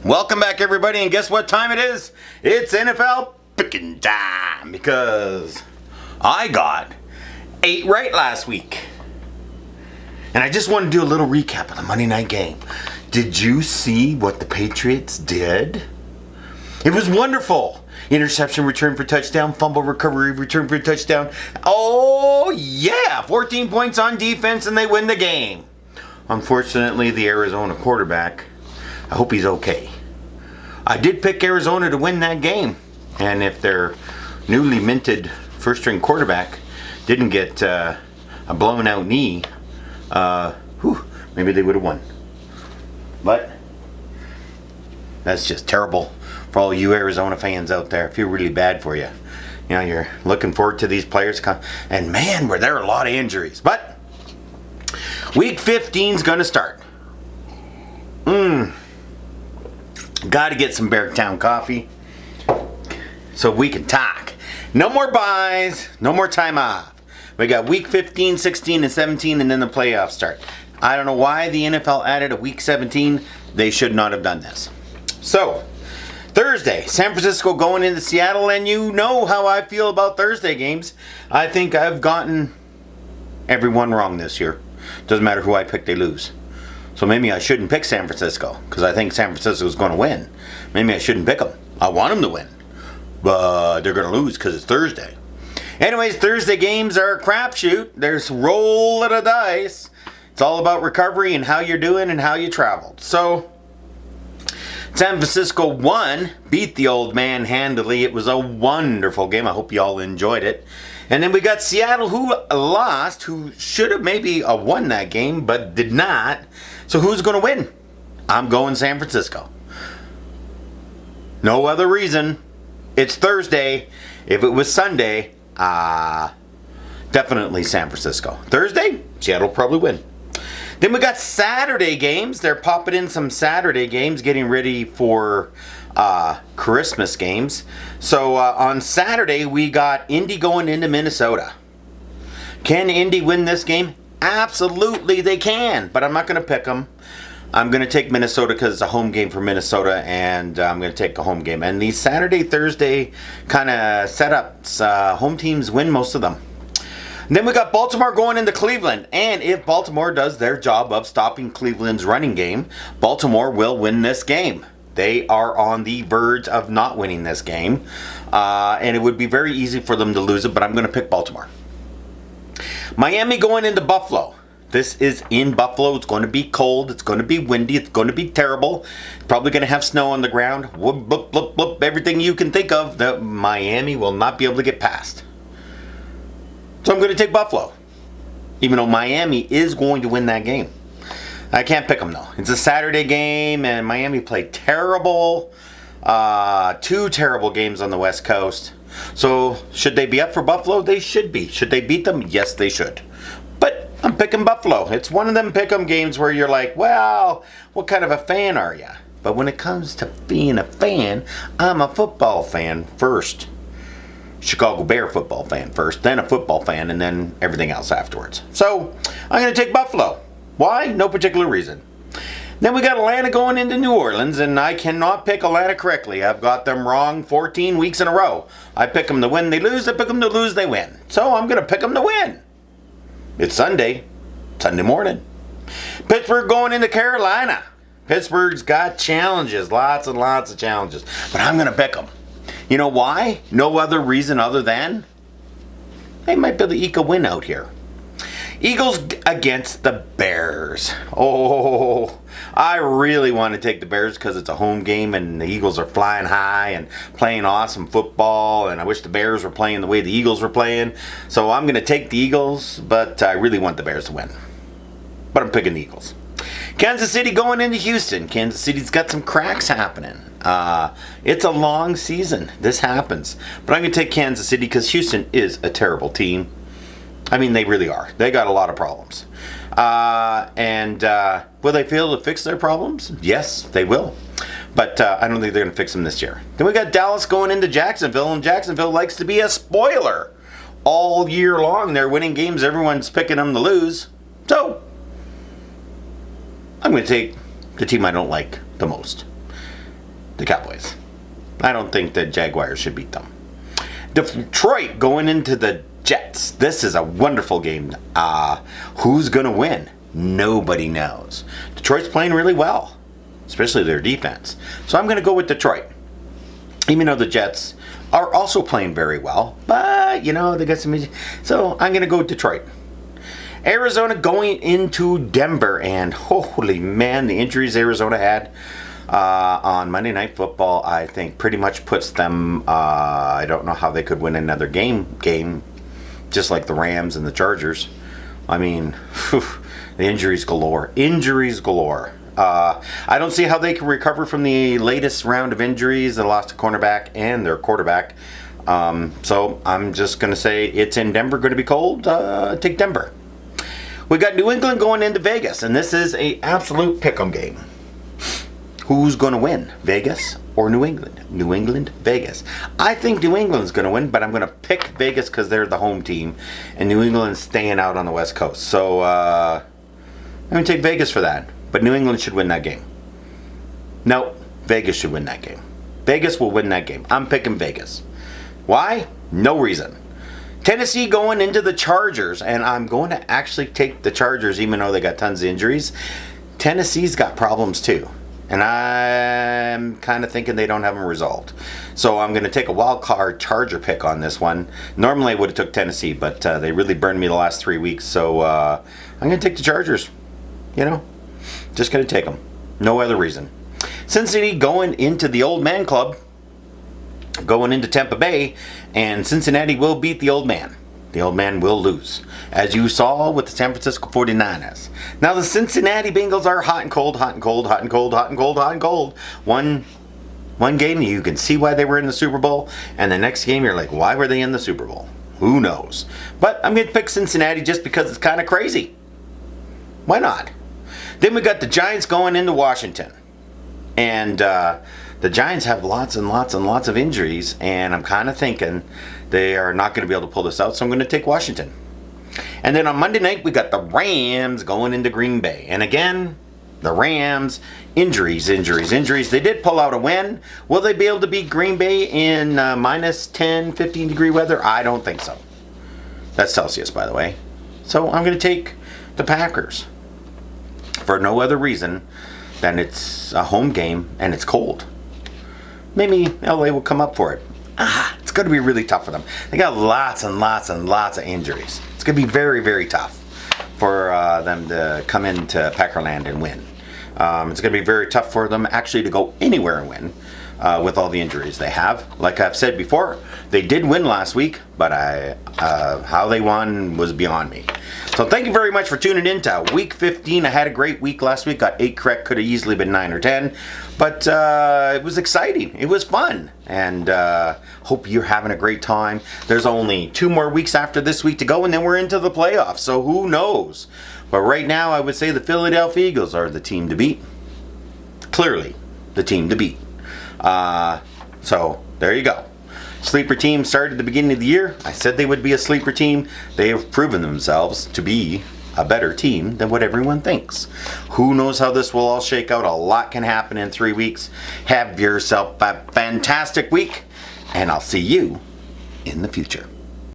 Welcome back, everybody, and guess what time it is? It's NFL picking time because I got 8 right last week. And I just want to do a little recap of the Monday night game. Did you see what the Patriots did? It was wonderful. Interception, return for touchdown, fumble recovery, return for touchdown. Oh, yeah, 14 points on defense and they win the game. Unfortunately, the Arizona quarterback, I hope he's okay. I did pick Arizona to win that game. And if their newly minted first-string quarterback didn't get a blown out knee, maybe they would have won. But that's just terrible for all you Arizona fans out there. I feel really bad for you. You know, you're looking forward to these players and man, were there a lot of injuries. But week 15 is going to start. Got to get some Beartown coffee so we can talk. No more buys, no more time off. We got week 15, 16, and 17, and then the playoffs start. I don't know why the NFL added a week 17. They should not have done this. So, Thursday, San Francisco going into Seattle, and you know how I feel about Thursday games. I think I've gotten everyone wrong this year. Doesn't matter who I pick, they lose. So maybe I shouldn't pick San Francisco because I think San Francisco is going to win. Maybe I shouldn't pick them. I want them to win. But they're going to lose because it's Thursday. Anyways, Thursday games are a crapshoot. There's roll of the dice. It's all about recovery and how you're doing and how you traveled. So, San Francisco won, beat the old man handily. It was a wonderful game. I hope you all enjoyed it. And then we got Seattle, who lost, who should have maybe won that game, but did not. So who's going to win? I'm going San Francisco. No other reason. It's Thursday. If it was Sunday, definitely San Francisco. Thursday, Seattle will probably win. Then we got Saturday games. They're popping in some Saturday games, getting ready for Christmas games. So on Saturday, we got Indy going into Minnesota. Can Indy win this game? Absolutely they can, but I'm not going to pick them. I'm going to take Minnesota because it's a home game for Minnesota, and I'm going to take a home game. And these Saturday, Thursday kind of setups, home teams win most of them. And then we got Baltimore going into Cleveland, and if Baltimore does their job of stopping Cleveland's running game, Baltimore will win this game. They are on the verge of not winning this game, and it would be very easy for them to lose it, but I'm going to pick Baltimore. Miami going into Buffalo. This is in Buffalo. It's going to be cold. It's going to be windy. It's going to be terrible. Probably going to have snow on the ground. Whoop, whoop, whoop, whoop, everything you can think of that Miami will not be able to get past. So I'm going to take Buffalo, even though Miami is going to win that game. I can't pick them, though. It's a Saturday game, and Miami played terrible. 2 terrible games on the West Coast. So, should they be up for Buffalo? They should be. Should they beat them? Yes, they should. But I'm picking Buffalo. It's one of them pick 'em games where you're like, well, what kind of a fan are you? But when it comes to being a fan, I'm a football fan first. Chicago Bear football fan first, then a football fan, and then everything else afterwards. So, I'm going to take Buffalo. Why? No particular reason. Then we got Atlanta going into New Orleans, and I cannot pick Atlanta correctly. I've got them wrong 14 weeks in a row. I pick them to win, they lose. I pick them to lose, they win. So I'm going to pick them to win. It's Sunday morning. Pittsburgh going into Carolina. Pittsburgh's got challenges, lots and lots of challenges. But I'm going to pick them. You know why? No other reason other than they might be able to eke a win out here. Eagles against the Bears. Oh, I really want to take the Bears because it's a home game and the Eagles are flying high and playing awesome football, and I wish the Bears were playing the way the Eagles were playing. So I'm going to take the Eagles, but I really want the Bears to win. But I'm picking the Eagles. Kansas City going into Houston. Kansas City's got some cracks happening. It's a long season. This happens. But I'm going to take Kansas City because Houston is a terrible team. I mean, they really are. They got a lot of problems. Will they be able to fix their problems? Yes, they will. But I don't think they're going to fix them this year. Then we got Dallas going into Jacksonville, and Jacksonville likes to be a spoiler. All year long, they're winning games. Everyone's picking them to lose. I'm going to take the team I don't like the most. the Cowboys. I don't think the Jaguars should beat them. Detroit going into the Jets. This is a wonderful game. Who's going to win? Nobody knows. Detroit's playing really well, especially their defense. So I'm going to go with Detroit. Even though the Jets are also playing very well, but they got some. So I'm going to go with Detroit. Arizona going into Denver, and holy man, the injuries Arizona had on Monday Night Football, I think pretty much puts them. I don't know how they could win another game, just like the Rams and the Chargers. I mean, the injuries galore. I don't see how they can recover from the latest round of injuries. They lost a cornerback and their quarterback. So I'm just going to say it's in Denver, going to be cold. Take Denver. We got New England going into Vegas, and this is an absolute pick'em game. Who's going to win, Vegas or New England? New England, Vegas. I think New England's going to win, but I'm going to pick Vegas because they're the home team, and New England's staying out on the West Coast. So I'm going to take Vegas for that, but New England should win that game. No, Vegas should win that game. Vegas will win that game. I'm picking Vegas. Why? No reason. Tennessee going into the Chargers, and I'm going to actually take the Chargers even though they got tons of injuries. Tennessee's got problems too, and I'm kind of thinking they don't have them resolved. So I'm going to take a wild card Charger pick on this one. Normally I would have took Tennessee, but they really burned me the last 3 weeks, so I'm going to take the Chargers. Just going to take them. No other reason. Cincinnati going into the Old Man Club, going into Tampa Bay, and Cincinnati will beat the Old Man. The Old Man will lose, as you saw with the San Francisco 49ers. Now the Cincinnati Bengals are hot and cold, hot and cold, hot and cold, hot and cold, hot and cold. One game you can see why they were in the Super Bowl, and the next game you're like, why were they in the Super Bowl? Who knows? But I'm going to pick Cincinnati just because it's kind of crazy. Why not? Then we got the Giants going into Washington, and the Giants have lots and lots and lots of injuries, and I'm kind of thinking they are not going to be able to pull this out, so I'm going to take Washington. And then on Monday night, we got the Rams going into Green Bay. And again, the Rams, injuries. They did pull out a win. Will they be able to beat Green Bay in minus 10, 15 degree weather? I don't think so. That's Celsius, by the way. So I'm going to take the Packers for no other reason than it's a home game and it's cold. Maybe LA will come up for it. It's going to be really tough for them. They got lots and lots and lots of injuries. It's going to be very, very tough for them to come into Packerland and win. It's going to be very tough for them actually to go anywhere and win with all the injuries they have. Like I've said before, they did win last week, but how they won was beyond me. So thank you very much for tuning in to Week 15. I had a great week last week. Got 8 correct. Could have easily been 9 or 10. But it was exciting. It was fun. And hope you're having a great time. There's only 2 more weeks after this week to go, and then we're into the playoffs. So who knows? But right now, I would say the Philadelphia Eagles are the team to beat. Clearly, the team to beat. So there you go. Sleeper team started at the beginning of the year. I said they would be a sleeper team. They have proven themselves to be a better team than what everyone thinks. Who knows how this will all shake out? A lot can happen in 3 weeks. Have yourself a fantastic week, and I'll see you in the future.